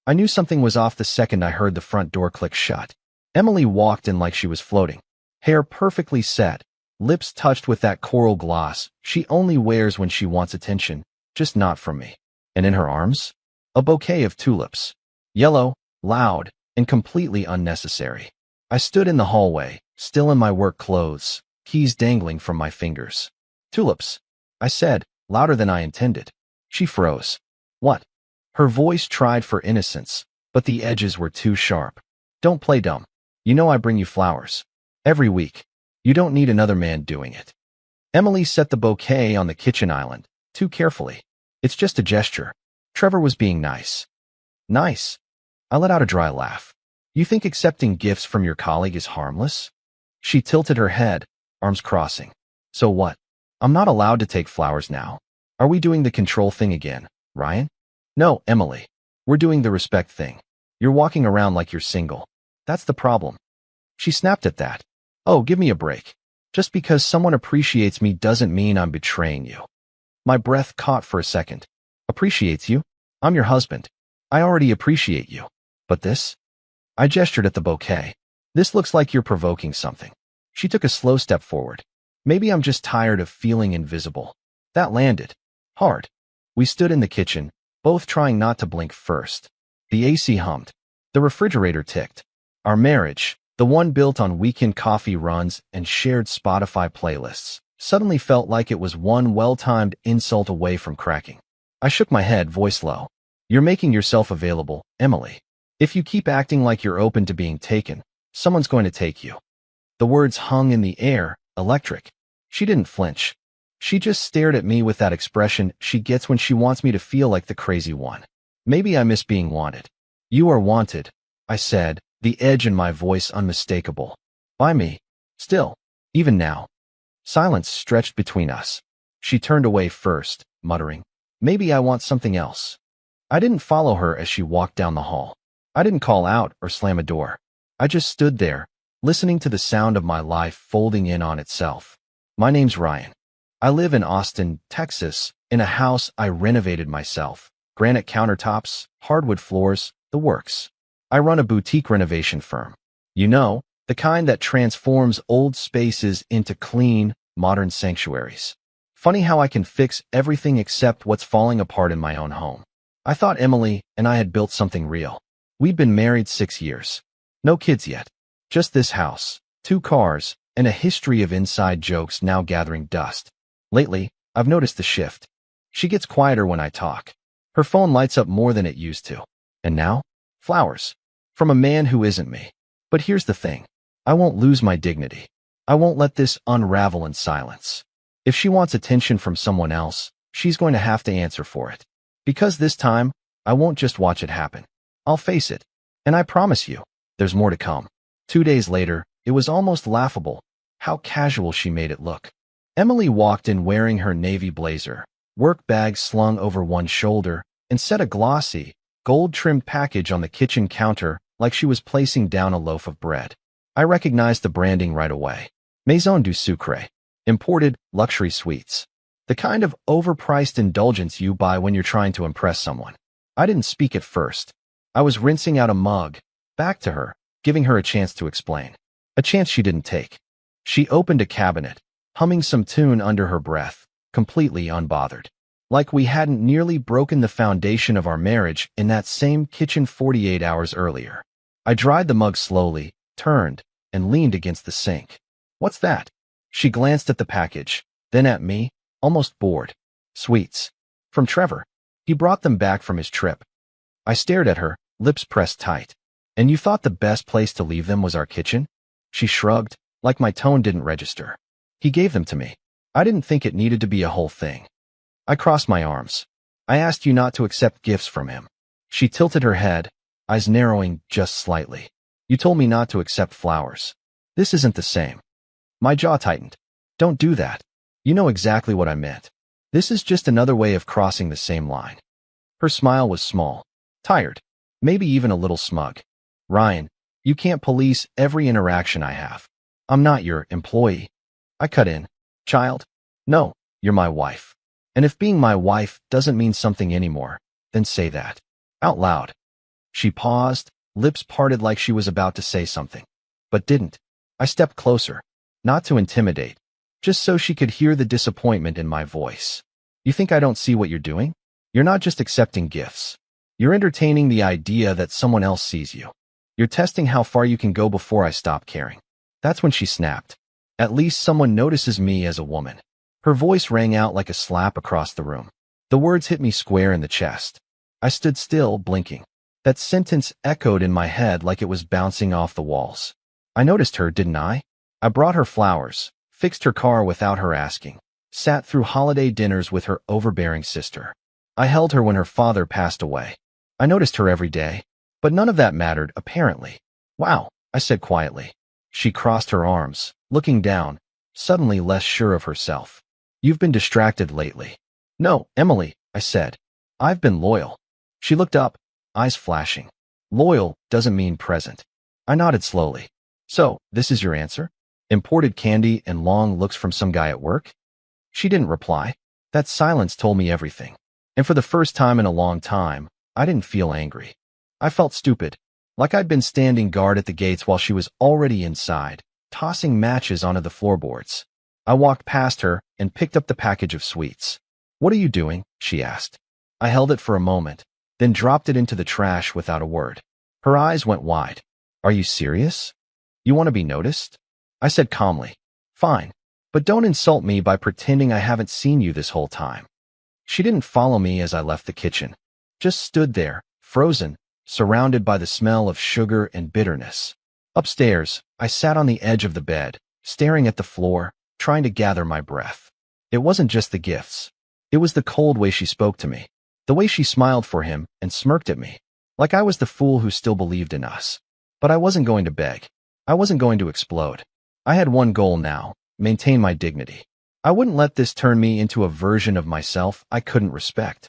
I knew something was off the second I heard the front door click shut. Emily walked in like she was floating. Hair perfectly set, lips touched with that coral gloss she only wears when she wants attention, just not from me. And in her arms, a bouquet of tulips. Yellow, loud, and completely unnecessary. I stood in the hallway, still in my work clothes, keys dangling from my fingers. Tulips, I said, louder than I intended. She froze. What? Her voice tried for innocence, but the edges were too sharp. Don't play dumb. You know I bring you flowers. Every week. You don't need another man doing it. Emily set the bouquet on the kitchen island, too carefully. It's just a gesture. Trevor was being nice. Nice? I let out a dry laugh. You think accepting gifts from your colleague is harmless? She tilted her head, arms crossing. So what? I'm not allowed to take flowers now. Are we doing the control thing again, Ryan? No, Emily. We're doing the respect thing. You're walking around like you're single. That's the problem. She snapped at that. Oh, give me a break. Just because someone appreciates me doesn't mean I'm betraying you. My breath caught for a second. Appreciates you? I'm your husband. I already appreciate you. But this? I gestured at the bouquet. This looks like you're provoking something. She took a slow step forward. Maybe I'm just tired of feeling invisible. That landed. Hard. We stood in the kitchen, both trying not to blink first. The AC hummed. The refrigerator ticked. Our marriage, the one built on weekend coffee runs and shared Spotify playlists, suddenly felt like it was one well-timed insult away from cracking. I shook my head, voice low. You're making yourself available, Emily. If you keep acting like you're open to being taken, someone's going to take you. The words hung in the air, electric. She didn't flinch. She just stared at me with that expression she gets when she wants me to feel like the crazy one. Maybe I miss being wanted. You are wanted, I said, the edge in my voice unmistakable. By me. Still. Even now. Silence stretched between us. She turned away first, muttering, maybe I want something else. I didn't follow her as she walked down the hall. I didn't call out or slam a door. I just stood there, listening to the sound of my life folding in on itself. My name's Ryan. I live in Austin, Texas, in a house I renovated myself. Granite countertops, hardwood floors, the works. I run a boutique renovation firm. You know, the kind that transforms old spaces into clean, modern sanctuaries. Funny how I can fix everything except what's falling apart in my own home. I thought Emily and I had built something real. We'd been married 6 years. No kids yet. Just this house, 2 cars, and a history of inside jokes now gathering dust. Lately, I've noticed the shift. She gets quieter when I talk. Her phone lights up more than it used to. And now? Flowers. From a man who isn't me. But here's the thing. I won't lose my dignity. I won't let this unravel in silence. If she wants attention from someone else, she's going to have to answer for it. Because this time, I won't just watch it happen. I'll face it. And I promise you, there's more to come. 2 days later, it was almost laughable how casual she made it look. Emily walked in wearing her navy blazer, work bag slung over one shoulder, and set a glossy, gold-trimmed package on the kitchen counter like she was placing down a loaf of bread. I recognized the branding right away. Maison du Sucre. Imported luxury sweets. The kind of overpriced indulgence you buy when you're trying to impress someone. I didn't speak at first. I was rinsing out a mug, back to her, giving her a chance to explain. A chance she didn't take. She opened a cabinet, humming some tune under her breath, completely unbothered. Like we hadn't nearly broken the foundation of our marriage in that same kitchen 48 hours earlier. I dried the mug slowly, turned, and leaned against the sink. What's that? She glanced at the package, then at me, almost bored. Sweets. From Trevor. He brought them back from his trip. I stared at her, lips pressed tight. And you thought the best place to leave them was our kitchen? She shrugged, like my tone didn't register. He gave them to me. I didn't think it needed to be a whole thing. I crossed my arms. I asked you not to accept gifts from him. She tilted her head, eyes narrowing just slightly. You told me not to accept flowers. This isn't the same. My jaw tightened. Don't do that. You know exactly what I meant. This is just another way of crossing the same line. Her smile was small, tired, maybe even a little smug. Ryan, you can't police every interaction I have. I'm not your employee. I cut in. Child? No, you're my wife. And if being my wife doesn't mean something anymore, then say that. Out loud. She paused, lips parted like she was about to say something, but didn't. I stepped closer, not to intimidate, just so she could hear the disappointment in my voice. You think I don't see what you're doing? You're not just accepting gifts. You're entertaining the idea that someone else sees you. You're testing how far you can go before I stop caring. That's when she snapped. At least someone notices me as a woman. Her voice rang out like a slap across the room. The words hit me square in the chest. I stood still, blinking. That sentence echoed in my head like it was bouncing off the walls. I noticed her, didn't I? I brought her flowers, fixed her car without her asking, sat through holiday dinners with her overbearing sister. I held her when her father passed away. I noticed her every day, but none of that mattered, apparently. Wow, I said quietly. She crossed her arms, looking down, suddenly less sure of herself. You've been distracted lately. No, Emily, I said. I've been loyal. She looked up, eyes flashing. Loyal doesn't mean present. I nodded slowly. So, this is your answer? Imported candy and long looks from some guy at work? She didn't reply. That silence told me everything. And for the first time in a long time, I didn't feel angry. I felt stupid, like I'd been standing guard at the gates while she was already inside, tossing matches onto the floorboards. I walked past her and picked up the package of sweets. What are you doing? She asked. I held it for a moment, then dropped it into the trash without a word. Her eyes went wide. Are you serious? You want to be noticed? I said calmly. Fine, but don't insult me by pretending I haven't seen you this whole time. She didn't follow me as I left the kitchen, just stood there, frozen, surrounded by the smell of sugar and bitterness. Upstairs, I sat on the edge of the bed, staring at the floor, trying to gather my breath. It wasn't just the gifts. It was the cold way she spoke to me, the way she smiled for him and smirked at me, like I was the fool who still believed in us. But I wasn't going to beg. I wasn't going to explode. I had one goal now, maintain my dignity. I wouldn't let this turn me into a version of myself I couldn't respect.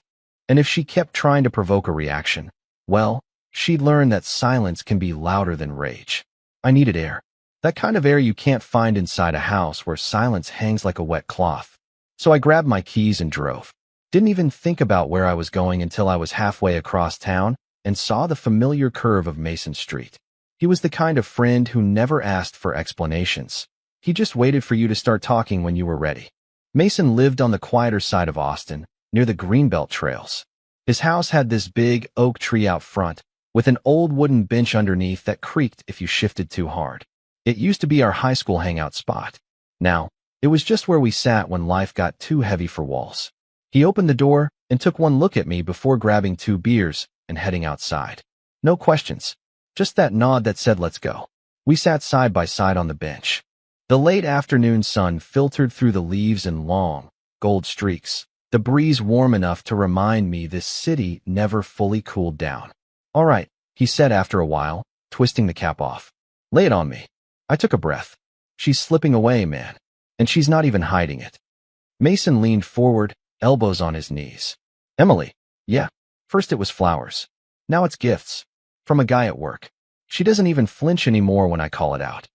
And if she kept trying to provoke a reaction, well, she'd learn that silence can be louder than rage. I needed air. That kind of air you can't find inside a house where silence hangs like a wet cloth. So I grabbed my keys and drove. Didn't even think about where I was going until I was halfway across town and saw the familiar curve of Mason Street. He was the kind of friend who never asked for explanations. He just waited for you to start talking when you were ready. Mason lived on the quieter side of Austin, near the Greenbelt trails. His house had this big oak tree out front, with an old wooden bench underneath that creaked if you shifted too hard. It used to be our high school hangout spot. Now, it was just where we sat when life got too heavy for walls. He opened the door and took one look at me before grabbing 2 beers and heading outside. No questions, just that nod that said let's go. We sat side by side on the bench. The late afternoon sun filtered through the leaves in long, gold streaks, the breeze warm enough to remind me this city never fully cooled down. All right, he said after a while, twisting the cap off. Lay it on me. I took a breath. She's slipping away, man. And she's not even hiding it. Mason leaned forward, elbows on his knees. Emily. Yeah. First it was flowers. Now it's gifts. From a guy at work. She doesn't even flinch anymore when I call it out.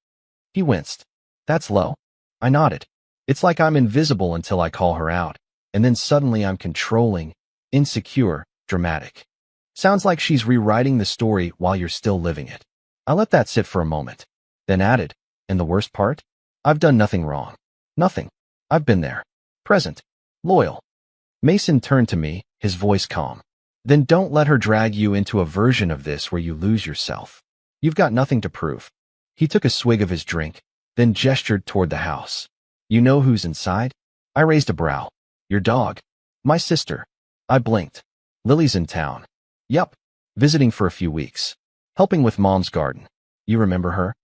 He winced. That's low. I nodded. It's like I'm invisible until I call her out, and then suddenly I'm controlling, insecure, dramatic. Sounds like she's rewriting the story while you're still living it. I let that sit for a moment, then added, and the worst part? I've done nothing wrong. Nothing. I've been there. Present. Loyal. Mason turned to me, his voice calm. Then don't let her drag you into a version of this where you lose yourself. You've got nothing to prove. He took a swig of his drink, then gestured toward the house. You know who's inside? I raised a brow. Your dog. My sister. I blinked. Lily's in town. Yup. Visiting for a few weeks. Helping with Mom's garden. You remember her?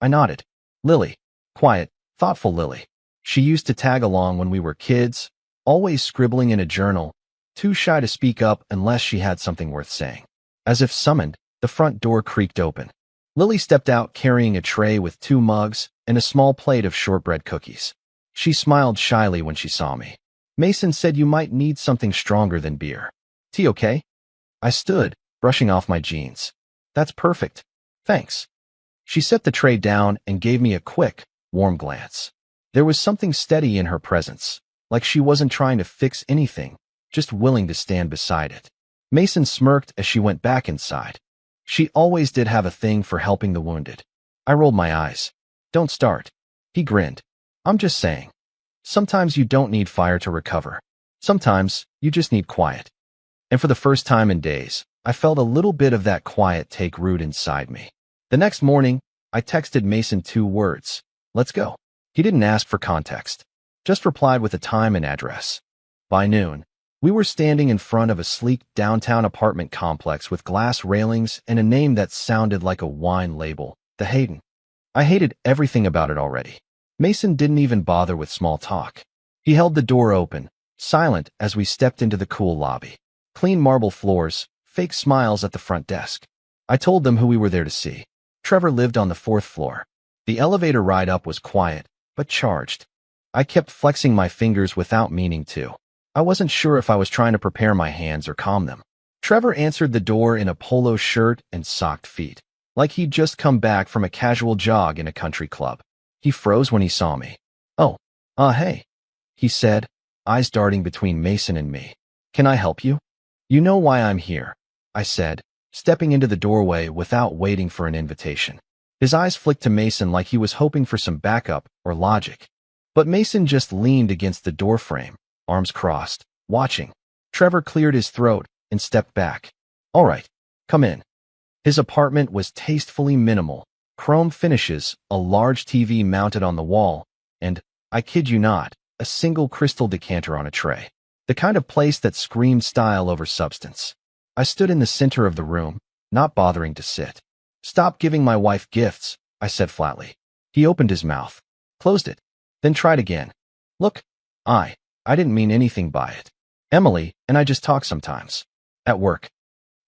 I nodded. Lily. Quiet, thoughtful Lily. She used to tag along when we were kids, always scribbling in a journal, too shy to speak up unless she had something worth saying. As if summoned, the front door creaked open. Lily stepped out carrying a tray with 2 mugs and a small plate of shortbread cookies. She smiled shyly when she saw me. Mason said you might need something stronger than beer. Tea okay? I stood, brushing off my jeans. That's perfect. Thanks. She set the tray down and gave me a quick, warm glance. There was something steady in her presence, like she wasn't trying to fix anything, just willing to stand beside it. Mason smirked as she went back inside. She always did have a thing for helping the wounded. I rolled my eyes. Don't start. He grinned. I'm just saying. Sometimes you don't need fire to recover. Sometimes you just need quiet. And for the first time in days, I felt a little bit of that quiet take root inside me. The next morning, I texted Mason 2 words. Let's go. He didn't ask for context. Just replied with a time and address. By noon, we were standing in front of a sleek downtown apartment complex with glass railings and a name that sounded like a wine label, The Hayden. I hated everything about it already. Mason didn't even bother with small talk. He held the door open, silent as we stepped into the cool lobby. Clean marble floors, fake smiles at the front desk. I told them who we were there to see. Trevor lived on the 4th floor. The elevator ride up was quiet, but charged. I kept flexing my fingers without meaning to. I wasn't sure if I was trying to prepare my hands or calm them. Trevor answered the door in a polo shirt and socked feet, like he'd just come back from a casual jog in a country club. He froze when he saw me. Oh, hey, he said, eyes darting between Mason and me. Can I help you? You know why I'm here, I said, stepping into the doorway without waiting for an invitation. His eyes flicked to Mason like he was hoping for some backup or logic. But Mason just leaned against the doorframe, arms crossed, watching. Trevor cleared his throat and stepped back. All right, come in. His apartment was tastefully minimal. Chrome finishes, a large TV mounted on the wall, and, I kid you not, a single crystal decanter on a tray. The kind of place that screamed style over substance. I stood in the center of the room, not bothering to sit. Stop giving my wife gifts, I said flatly. He opened his mouth, closed it, then tried again. Look, I didn't mean anything by it. Emily and I just talk sometimes. At work.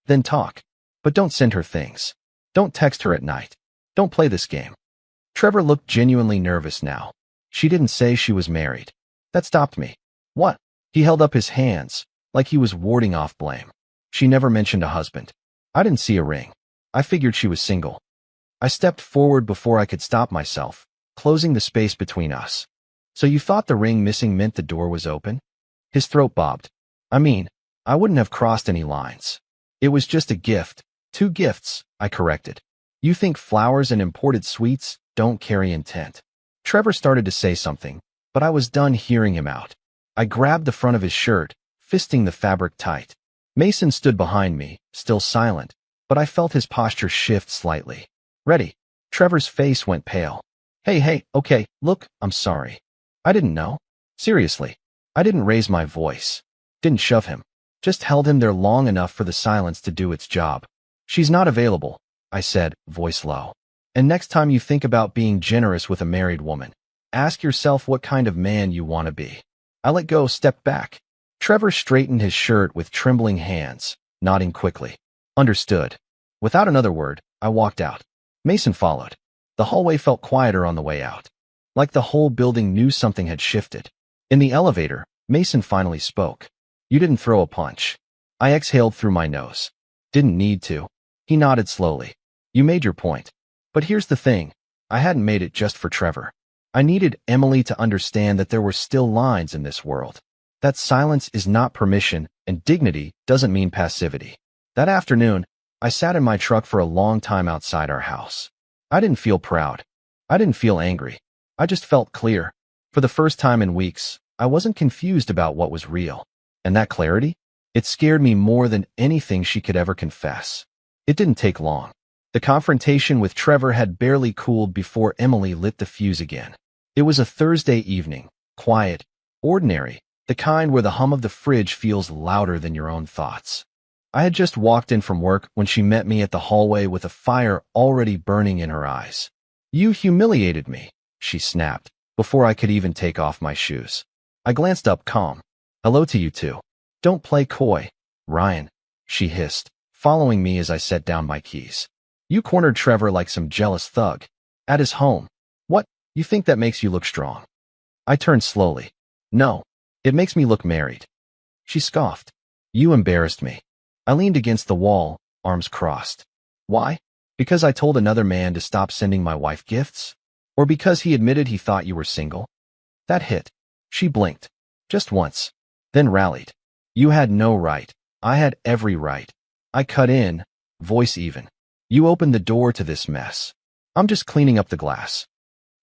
Then talk. But don't send her things. Don't text her at night. Don't play this game. Trevor looked genuinely nervous now. She didn't say she was married. That stopped me. What? He held up his hands, like he was warding off blame. She never mentioned a husband. I didn't see a ring. I figured she was single. I stepped forward before I could stop myself, closing the space between us. So you thought the ring missing meant the door was open? His throat bobbed. I mean, I wouldn't have crossed any lines. It was just a gift. 2 gifts, I corrected. You think flowers and imported sweets don't carry intent. Trevor started to say something, but I was done hearing him out. I grabbed the front of his shirt, fisting the fabric tight. Mason stood behind me, still silent, but I felt his posture shift slightly. Ready? Trevor's face went pale. Hey, okay, look, I'm sorry. I didn't know. Seriously. I didn't raise my voice. Didn't shove him. Just held him there long enough for the silence to do its job. She's not available, I said, voice low. And next time you think about being generous with a married woman, ask yourself what kind of man you want to be. I let go, stepped back. Trevor straightened his shirt with trembling hands, nodding quickly. Understood. Without another word, I walked out. Mason followed. The hallway felt quieter on the way out. Like the whole building knew something had shifted. In the elevator, Mason finally spoke. You didn't throw a punch. I exhaled through my nose. Didn't need to. He nodded slowly. You made your point. But here's the thing. I hadn't made it just for Trevor. I needed Emily to understand that there were still lines in this world. That silence is not permission, and dignity doesn't mean passivity. That afternoon, I sat in my truck for a long time outside our house. I didn't feel proud. I didn't feel angry. I just felt clear. For the first time in weeks, I wasn't confused about what was real. And that clarity? It scared me more than anything she could ever confess. It didn't take long. The confrontation with Trevor had barely cooled before Emily lit the fuse again. It was a Thursday evening, quiet, ordinary, the kind where the hum of the fridge feels louder than your own thoughts. I had just walked in from work when she met me at the hallway with a fire already burning in her eyes. You humiliated me, she snapped, before I could even take off my shoes. I glanced up calm. Hello to you too. Don't play coy, Ryan, she hissed, following me as I set down my keys. You cornered Trevor like some jealous thug. At his home. What, you think that makes you look strong? I turned slowly. No, it makes me look married. She scoffed. You embarrassed me. I leaned against the wall, arms crossed. Why? Because I told another man to stop sending my wife gifts? Or because he admitted he thought you were single? That hit. She blinked. Just once. Then rallied. You had no right. I had every right. I cut in, voice even. You opened the door to this mess. I'm just cleaning up the glass.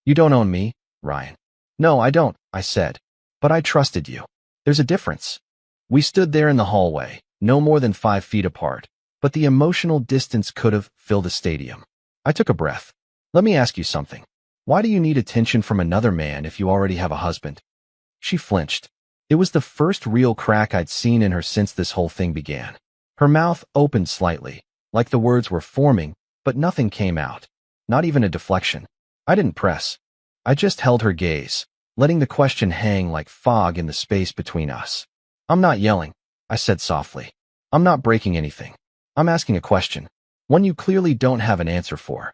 You don't own me, Ryan. No, I don't, I said. But I trusted you. There's a difference. We stood there in the hallway, no more than 5 feet apart, but the emotional distance could have filled a stadium. I took a breath. Let me ask you something. Why do you need attention from another man if you already have a husband? She flinched. It was the first real crack I'd seen in her since this whole thing began. Her mouth opened slightly, like the words were forming, but nothing came out. Not even a deflection. I didn't press. I just held her gaze, letting the question hang like fog in the space between us. I'm not yelling, I said softly. I'm not breaking anything. I'm asking a question, one you clearly don't have an answer for.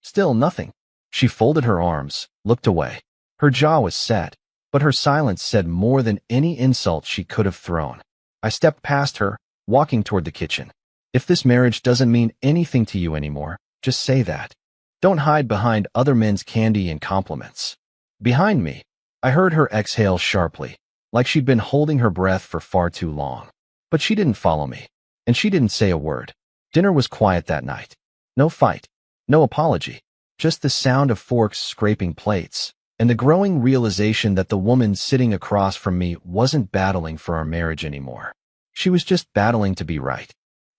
Still nothing. She folded her arms, looked away. Her jaw was set, but her silence said more than any insult she could have thrown. I stepped past her, walking toward the kitchen. If this marriage doesn't mean anything to you anymore, just say that. Don't hide behind other men's candy and compliments. Behind me, I heard her exhale sharply, like she'd been holding her breath for far too long. But she didn't follow me, and she didn't say a word. Dinner was quiet that night. No fight, no apology, just the sound of forks scraping plates, and the growing realization that the woman sitting across from me wasn't battling for our marriage anymore. She was just battling to be right.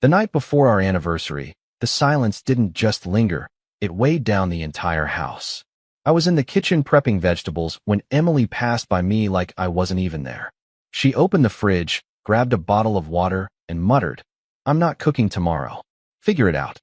The night before our anniversary, the silence didn't just linger, it weighed down the entire house. I was in the kitchen prepping vegetables when Emily passed by me like I wasn't even there. She opened the fridge, grabbed a bottle of water, and muttered, "I'm not cooking tomorrow. Figure it out."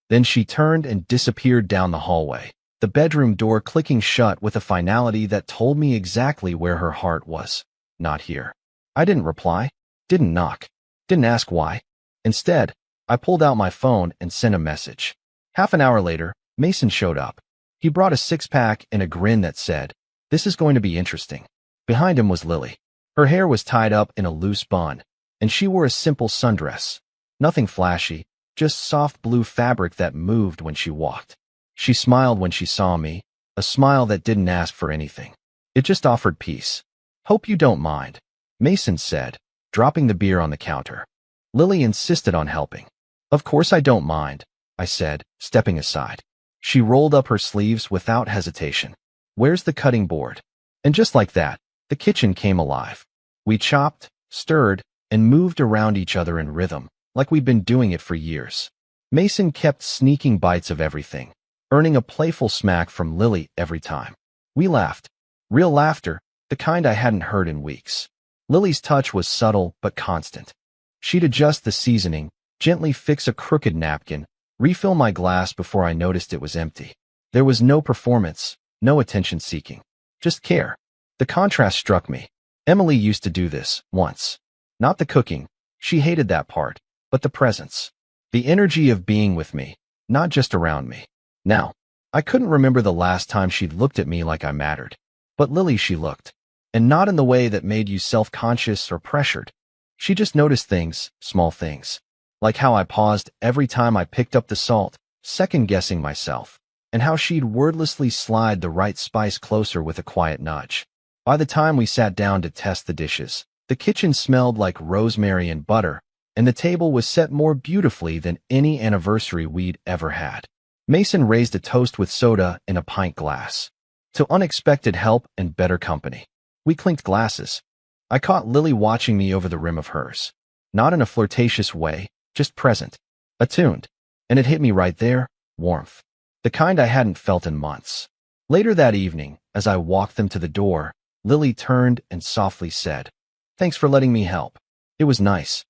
Then she turned and disappeared down the hallway, the bedroom door clicking shut with a finality that told me exactly where her heart was. Not here. I didn't reply, didn't knock, didn't ask why. Instead, I pulled out my phone and sent a message. Half an hour later, Mason showed up. He brought a six-pack and a grin that said, "This is going to be interesting." Behind him was Lily. Her hair was tied up in a loose bun, and she wore a simple sundress. Nothing flashy, just soft blue fabric that moved when she walked. She smiled when she saw me, a smile that didn't ask for anything. It just offered peace. "Hope you don't mind," Mason said, dropping the beer on the counter. Lily insisted on helping. "Of course I don't mind," I said, stepping aside. She rolled up her sleeves without hesitation. "Where's the cutting board?" And just like that, the kitchen came alive. We chopped, stirred, and moved around each other in rhythm, like we'd been doing it for years. Mason kept sneaking bites of everything, earning a playful smack from Lily every time. We laughed. Real laughter, the kind I hadn't heard in weeks. Lily's touch was subtle but constant. She'd adjust the seasoning, gently fix a crooked napkin, refill my glass before I noticed it was empty. There was no performance, no attention-seeking, just care. The contrast struck me. Emily used to do this, once. Not the cooking, she hated that part, but the presence. The energy of being with me, not just around me. Now, I couldn't remember the last time she'd looked at me like I mattered. But Lily she looked. And not in the way that made you self-conscious or pressured. She just noticed things, small things. Like how I paused every time I picked up the salt, second-guessing myself, and how she'd wordlessly slide the right spice closer with a quiet nudge. By the time we sat down to test the dishes, the kitchen smelled like rosemary and butter, and the table was set more beautifully than any anniversary we'd ever had. Mason raised a toast with soda in a pint glass. To unexpected help and better company. We clinked glasses. I caught Lily watching me over the rim of hers. Not in a flirtatious way, just present, attuned. And it hit me right there, warmth. The kind I hadn't felt in months. Later that evening, as I walked them to the door, Lily turned and softly said, "Thanks for letting me help. It was nice."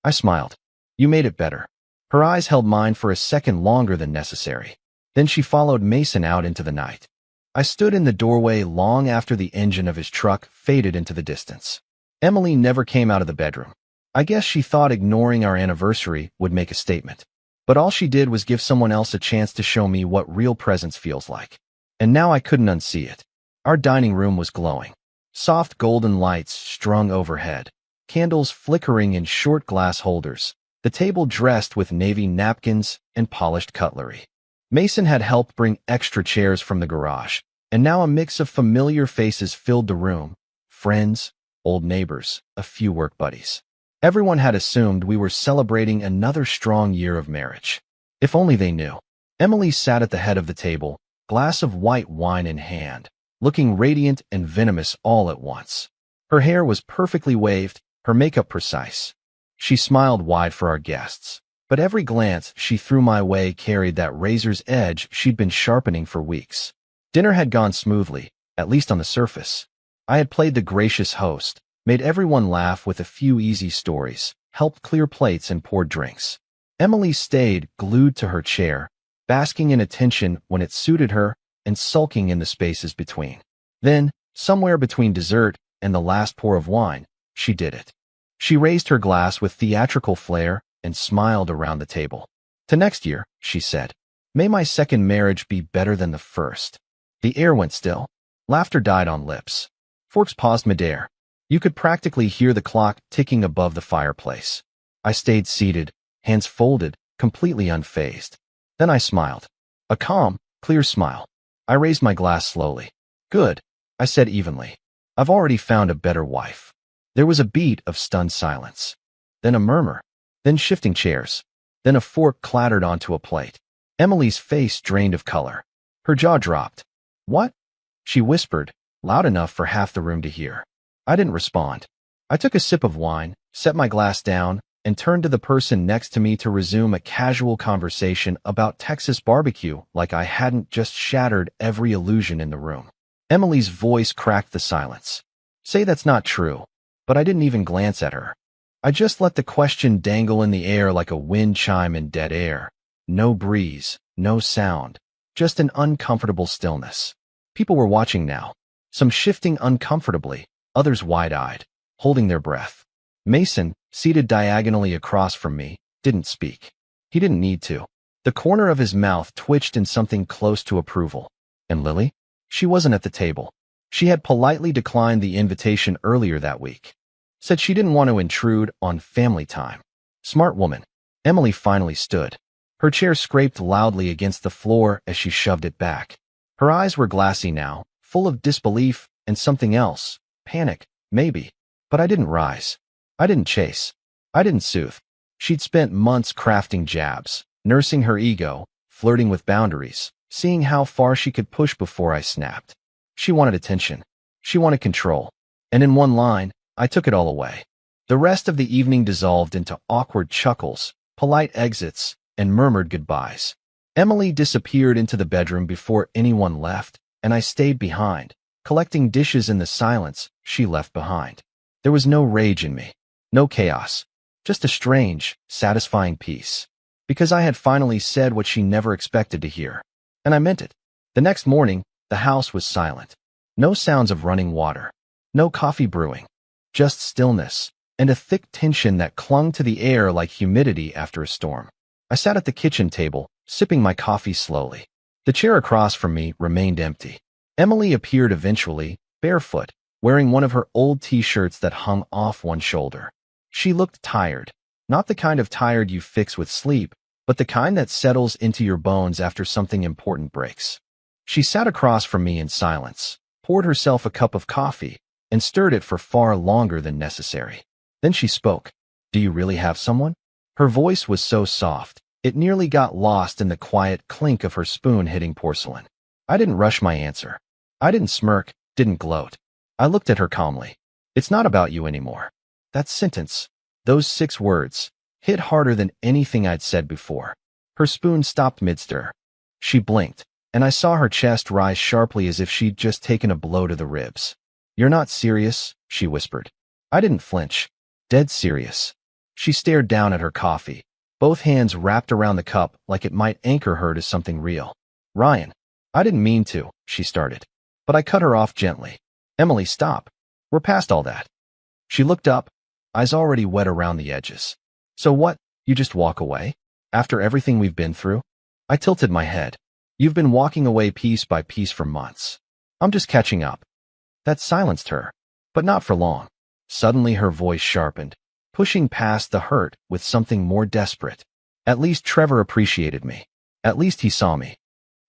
I smiled. "You made it better." Her eyes held mine for a second longer than necessary. Then she followed Mason out into the night. I stood in the doorway long after the engine of his truck faded into the distance. Emily never came out of the bedroom. I guess she thought ignoring our anniversary would make a statement. But all she did was give someone else a chance to show me what real presence feels like. And now I couldn't unsee it. Our dining room was glowing. Soft golden lights strung overhead. Candles flickering in short glass holders. The table dressed with navy napkins and polished cutlery. Mason had helped bring extra chairs from the garage, and now a mix of familiar faces filled the room. Friends, old neighbors, a few work buddies. Everyone had assumed we were celebrating another strong year of marriage. If only they knew. Emily sat at the head of the table, glass of white wine in hand, looking radiant and venomous all at once. Her hair was perfectly waved, her makeup precise. She smiled wide for our guests, but every glance she threw my way carried that razor's edge she'd been sharpening for weeks. Dinner had gone smoothly, at least on the surface. I had played the gracious host, made everyone laugh with a few easy stories, helped clear plates and poured drinks. Emily stayed glued to her chair, basking in attention when it suited her and sulking in the spaces between. Then, somewhere between dessert and the last pour of wine, she did it. She raised her glass with theatrical flair and smiled around the table. "To next year," she said. "May my second marriage be better than the first." The air went still. Laughter died on lips. Forks paused midair. You could practically hear the clock ticking above the fireplace. I stayed seated, hands folded, completely unfazed. Then I smiled. A calm, clear smile. I raised my glass slowly. "Good," I said evenly. "I've already found a better wife." There was a beat of stunned silence. Then a murmur. Then shifting chairs. Then a fork clattered onto a plate. Emily's face drained of color. Her jaw dropped. "What?" she whispered, loud enough for half the room to hear. I didn't respond. I took a sip of wine, set my glass down, and turned to the person next to me to resume a casual conversation about Texas barbecue like I hadn't just shattered every illusion in the room. Emily's voice cracked the silence. "Say that's not true." But I didn't even glance at her. I just let the question dangle in the air like a wind chime in dead air. No breeze, no sound, just an uncomfortable stillness. People were watching now, some shifting uncomfortably, others wide-eyed, holding their breath. Mason, seated diagonally across from me, didn't speak. He didn't need to. The corner of his mouth twitched in something close to approval. And Lily? She wasn't at the table. She had politely declined the invitation earlier that week. Said she didn't want to intrude on family time. Smart woman. Emily finally stood. Her chair scraped loudly against the floor as she shoved it back. Her eyes were glassy now, full of disbelief and something else. Panic, maybe. But I didn't rise. I didn't chase. I didn't soothe. She'd spent months crafting jabs, nursing her ego, flirting with boundaries, seeing how far she could push before I snapped. She wanted attention. She wanted control. And in one line, I took it all away. The rest of the evening dissolved into awkward chuckles, polite exits, and murmured goodbyes. Emily disappeared into the bedroom before anyone left, and I stayed behind, collecting dishes in the silence she left behind. There was no rage in me, no chaos, just a strange, satisfying peace. Because I had finally said what she never expected to hear. And I meant it. The next morning, the house was silent. No sounds of running water. No coffee brewing. Just stillness, and a thick tension that clung to the air like humidity after a storm. I sat at the kitchen table, sipping my coffee slowly. The chair across from me remained empty. Emily appeared eventually, barefoot, wearing one of her old t-shirts that hung off one shoulder. She looked tired. Not the kind of tired you fix with sleep, but the kind that settles into your bones after something important breaks. She sat across from me in silence, poured herself a cup of coffee, and stirred it for far longer than necessary. Then she spoke. "Do you really have someone?" Her voice was so soft, it nearly got lost in the quiet clink of her spoon hitting porcelain. I didn't rush my answer. I didn't smirk, didn't gloat. I looked at her calmly. "It's not about you anymore." That sentence, those 6 words, hit harder than anything I'd said before. Her spoon stopped mid-stir. She blinked, and I saw her chest rise sharply as if she'd just taken a blow to the ribs. "You're not serious?" she whispered. I didn't flinch. Dead serious. She stared down at her coffee, both hands wrapped around the cup like it might anchor her to something real. "Ryan, I didn't mean to," she started. But I cut her off gently. "Emily, stop. We're past all that." She looked up, eyes already wet around the edges. "So what, you just walk away? After everything we've been through?" I tilted my head. "You've been walking away piece by piece for months. I'm just catching up." That silenced her, but not for long. Suddenly her voice sharpened, pushing past the hurt with something more desperate. "At least Trevor appreciated me. At least he saw me."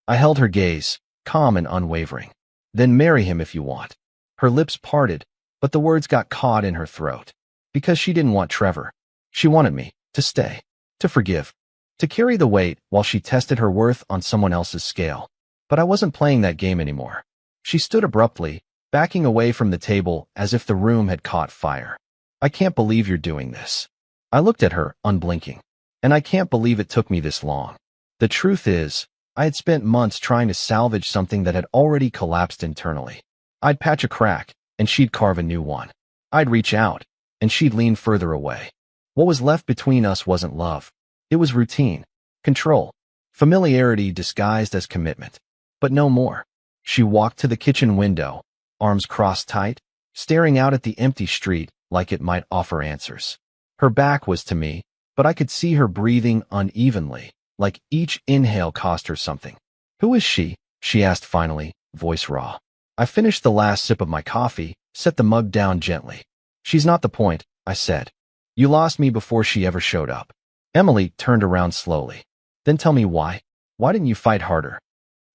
I held her gaze, calm and unwavering. "Then marry him if you want." Her lips parted, but the words got caught in her throat. Because she didn't want Trevor. She wanted me to stay, to forgive. to carry the weight while she tested her worth on someone else's scale. But I wasn't playing that game anymore. She stood abruptly, backing away from the table as if the room had caught fire. I can't believe you're doing this. I looked at her, unblinking. And I can't believe it took me this long. The truth is, I had spent months trying to salvage something that had already collapsed internally. I'd patch a crack, and she'd carve a new one. I'd reach out, and she'd lean further away. What was left between us wasn't love. It was routine, control, familiarity disguised as commitment. But no more. She walked to the kitchen window, arms crossed tight, staring out at the empty street like it might offer answers. Her back was to me, but I could see her breathing unevenly, like each inhale cost her something. "Who is she?" she asked finally, voice raw. I finished the last sip of my coffee, set the mug down gently. "She's not the point," I said. "You lost me before she ever showed up." Emily turned around slowly. "Then tell me why. Why didn't you fight harder?"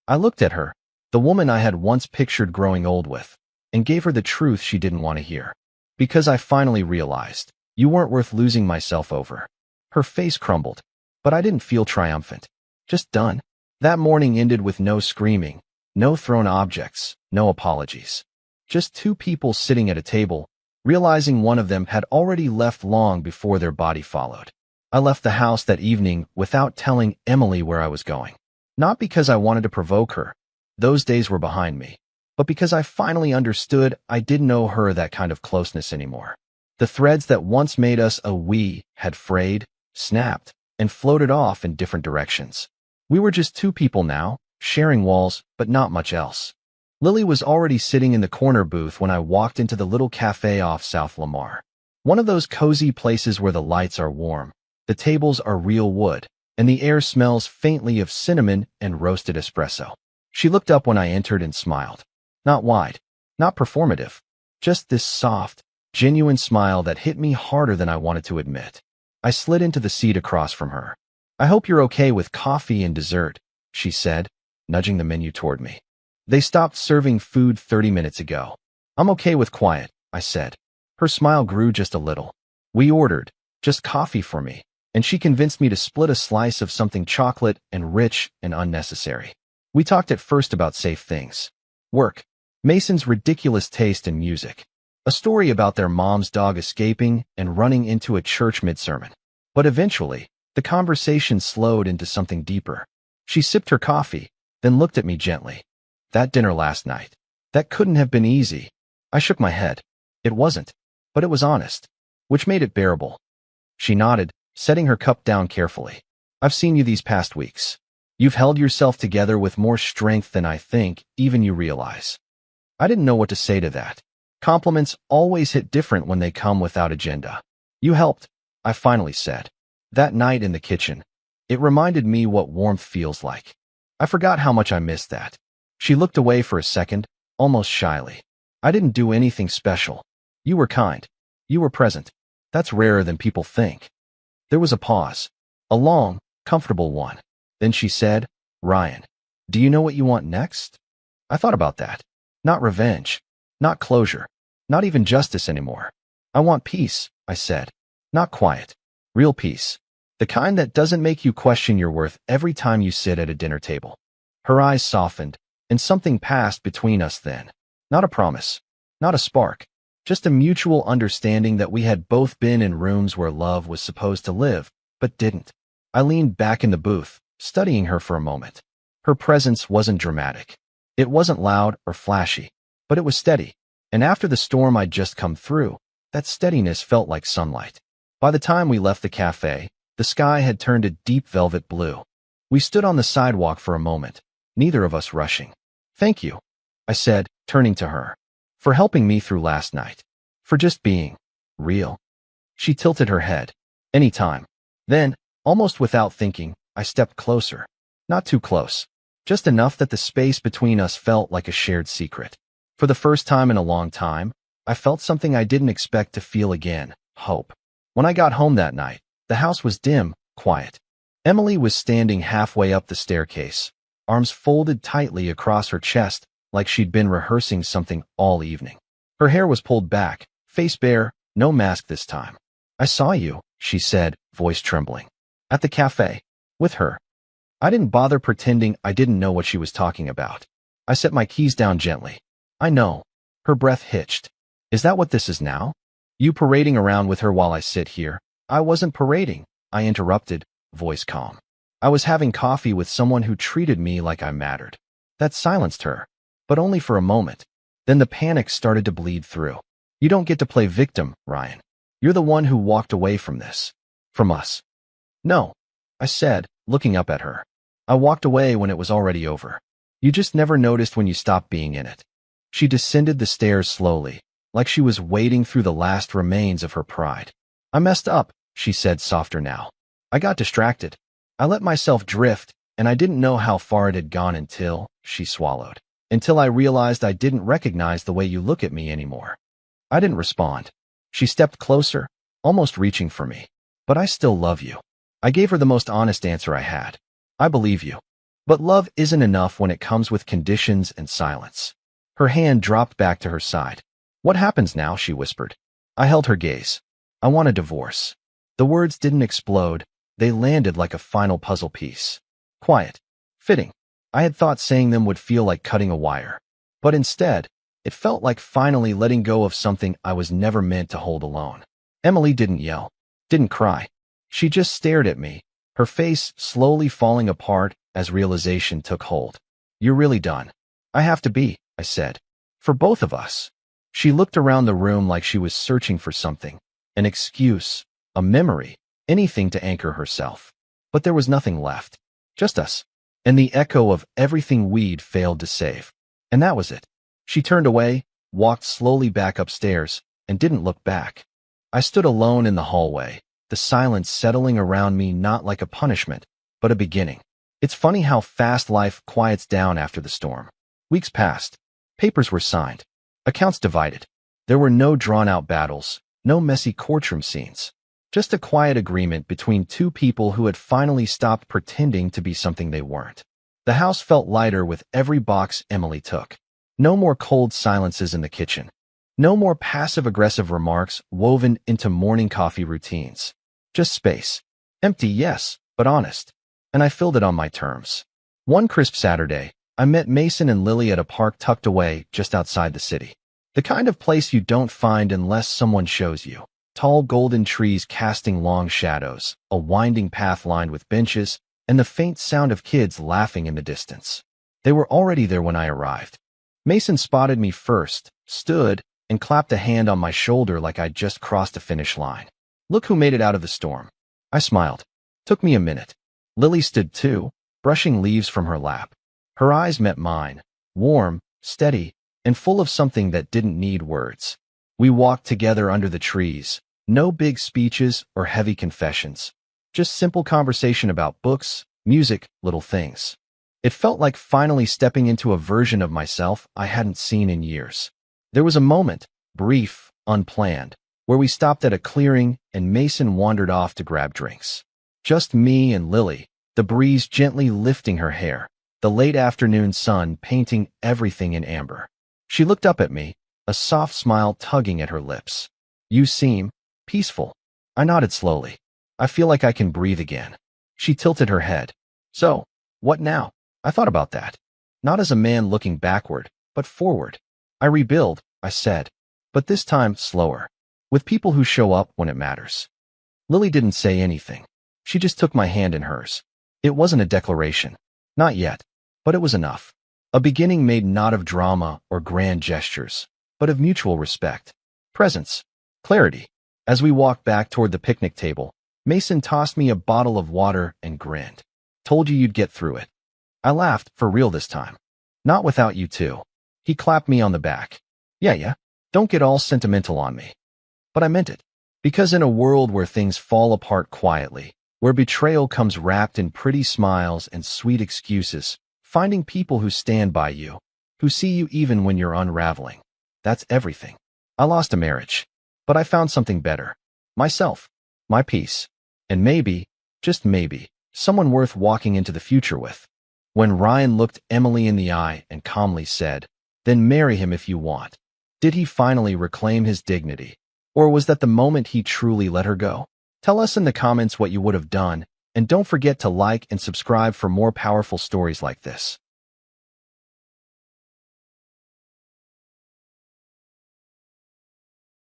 I looked at her, the woman I had once pictured growing old with, and gave her the truth she didn't want to hear. "Because I finally realized you weren't worth losing myself over." Her face crumbled, but I didn't feel triumphant. Just done. That morning ended with no screaming, no thrown objects, no apologies. Just two people sitting at a table, realizing one of them had already left long before their body followed. I left the house that evening without telling Emily where I was going. Not because I wanted to provoke her. Those days were behind me. But because I finally understood I didn't owe her that kind of closeness anymore. The threads that once made us a we had frayed, snapped, and floated off in different directions. We were just two people now, sharing walls, but not much else. Lily was already sitting in the corner booth when I walked into the little cafe off South Lamar. One of those cozy places where the lights are warm, the tables are real wood, and the air smells faintly of cinnamon and roasted espresso. She looked up when I entered and smiled. Not wide, not performative, just this soft, genuine smile that hit me harder than I wanted to admit. I slid into the seat across from her. "I hope you're okay with coffee and dessert," she said, nudging the menu toward me. "They stopped serving food 30 minutes ago." "I'm okay with quiet," I said. Her smile grew just a little. "We ordered just coffee for me, and she convinced me to split a slice of something chocolate and rich and unnecessary. We talked at first about safe things. Work, Mason's ridiculous taste in music, a story about their mom's dog escaping and running into a church mid-sermon. But eventually, the conversation slowed into something deeper. She sipped her coffee, then looked at me gently. "That dinner last night. That couldn't have been easy." I shook my head. "It wasn't, but it was honest, which made it bearable." She nodded, setting her cup down carefully. "I've seen you these past weeks. You've held yourself together with more strength than I think even you realize." I didn't know what to say to that. Compliments always hit different when they come without agenda. "You helped," I finally said. "That night in the kitchen. It reminded me what warmth feels like. I forgot how much I missed that." She looked away for a second, almost shyly. "I didn't do anything special. You were kind. You were present. That's rarer than people think." There was a pause. A long, comfortable one. Then she said, "Ryan, do you know what you want next?" I thought about that. Not revenge. Not closure. Not even justice anymore. "I want peace," I said. "Not quiet. Real peace. The kind that doesn't make you question your worth every time you sit at a dinner table." Her eyes softened, and something passed between us then. Not a promise. Not a spark. Just a mutual understanding that we had both been in rooms where love was supposed to live, but didn't. I leaned back in the booth, studying her for a moment. Her presence wasn't dramatic. It wasn't loud or flashy, but it was steady. And after the storm I'd just come through, that steadiness felt like sunlight. By the time we left the cafe, the sky had turned a deep velvet blue. We stood on the sidewalk for a moment, neither of us rushing. "Thank you," I said, turning to her, "for helping me through last night. For just being real." She tilted her head. "Anytime." Then, almost without thinking, I stepped closer. Not too close. Just enough that the space between us felt like a shared secret. For the first time in a long time, I felt something I didn't expect to feel again: hope. When I got home that night, the house was dim, quiet. Emily was standing halfway up the staircase, arms folded tightly across her chest like she'd been rehearsing something all evening. Her hair was pulled back, face bare, no mask this time. "I saw you," she said, voice trembling. "At the cafe. With her. I didn't bother pretending I didn't know what she was talking about. I set my keys down gently. I know. Her breath hitched. Is that what this is now? You parading around with her while I sit here? I wasn't parading, I interrupted, voice calm. I was having coffee with someone who treated me like I mattered. That silenced her, but only for a moment. Then the panic started to bleed through. You don't get to play victim, Ryan. You're the one who walked away from this. From us. No, I said, looking up at her. I walked away when it was already over. You just never noticed when you stopped being in it. She descended the stairs slowly, like she was wading through the last remains of her pride. I messed up, she said softer now. I got distracted. I let myself drift, and I didn't know how far it had gone until, she swallowed, until I realized I didn't recognize the way you look at me anymore. I didn't respond. She stepped closer, almost reaching for me. But I still love you. I gave her the most honest answer I had. I believe you. But love isn't enough when it comes with conditions and silence. Her hand dropped back to her side. What happens now? She whispered. I held her gaze. I want a divorce. The words didn't explode. They landed like a final puzzle piece. Quiet. Fitting. I had thought saying them would feel like cutting a wire. But instead, it felt like finally letting go of something I was never meant to hold alone. Emily didn't yell. Didn't cry. She just stared at me, her face slowly falling apart as realization took hold. You're really done. I have to be, I said. For both of us. She looked around the room like she was searching for something. An excuse, a memory, anything to anchor herself. But there was nothing left. Just us. And the echo of everything we'd failed to save. And that was it. She turned away, walked slowly back upstairs, and didn't look back. I stood alone in the hallway, the silence settling around me not like a punishment, but a beginning. It's funny how fast life quiets down after the storm. Weeks passed. Papers were signed. Accounts divided. There were no drawn-out battles, no messy courtroom scenes. Just a quiet agreement between two people who had finally stopped pretending to be something they weren't. The house felt lighter with every box Emily took. No more cold silences in the kitchen. No more passive-aggressive remarks woven into morning coffee routines. Just space. Empty, yes, but honest. And I filled it on my terms. One crisp Saturday, I met Mason and Lily at a park tucked away just outside the city. The kind of place you don't find unless someone shows you. Tall golden trees casting long shadows, a winding path lined with benches, and the faint sound of kids laughing in the distance. They were already there when I arrived. Mason spotted me first, stood, and clapped a hand on my shoulder like I'd just crossed a finish line. Look who made it out of the storm. I smiled. Took me a minute. Lily stood too, brushing leaves from her lap. Her eyes met mine, warm, steady, and full of something that didn't need words. We walked together under the trees, no big speeches or heavy confessions. Just simple conversation about books, music, little things. It felt like finally stepping into a version of myself I hadn't seen in years. There was a moment, brief, unplanned, where we stopped at a clearing and Mason wandered off to grab drinks. Just me and Lily, the breeze gently lifting her hair, the late afternoon sun painting everything in amber. She looked up at me, a soft smile tugging at her lips. You seem peaceful. I nodded slowly. I feel like I can breathe again. She tilted her head. So, what now? I thought about that. Not as a man looking backward, but forward. I rebuild, I said. But this time, slower. With people who show up when it matters. Lily didn't say anything. She just took my hand in hers. It wasn't a declaration. Not yet. But it was enough. A beginning made not of drama or grand gestures, but of mutual respect. Presence. Clarity. As we walked back toward the picnic table, Mason tossed me a bottle of water and grinned. Told you you'd get through it. I laughed, for real this time. Not without you too. He clapped me on the back. Yeah. Don't get all sentimental on me. But I meant it. Because in a world where things fall apart quietly, where betrayal comes wrapped in pretty smiles and sweet excuses, finding people who stand by you, who see you even when you're unraveling, that's everything. I lost a marriage, but I found something better. Myself. My peace. And maybe, just maybe, someone worth walking into the future with. When Ryan looked Emily in the eye and calmly said, "Then marry him if you want," did he finally reclaim his dignity? Or was that the moment he truly let her go? Tell us in the comments what you would have done And don't forget to like and subscribe for more powerful stories like this.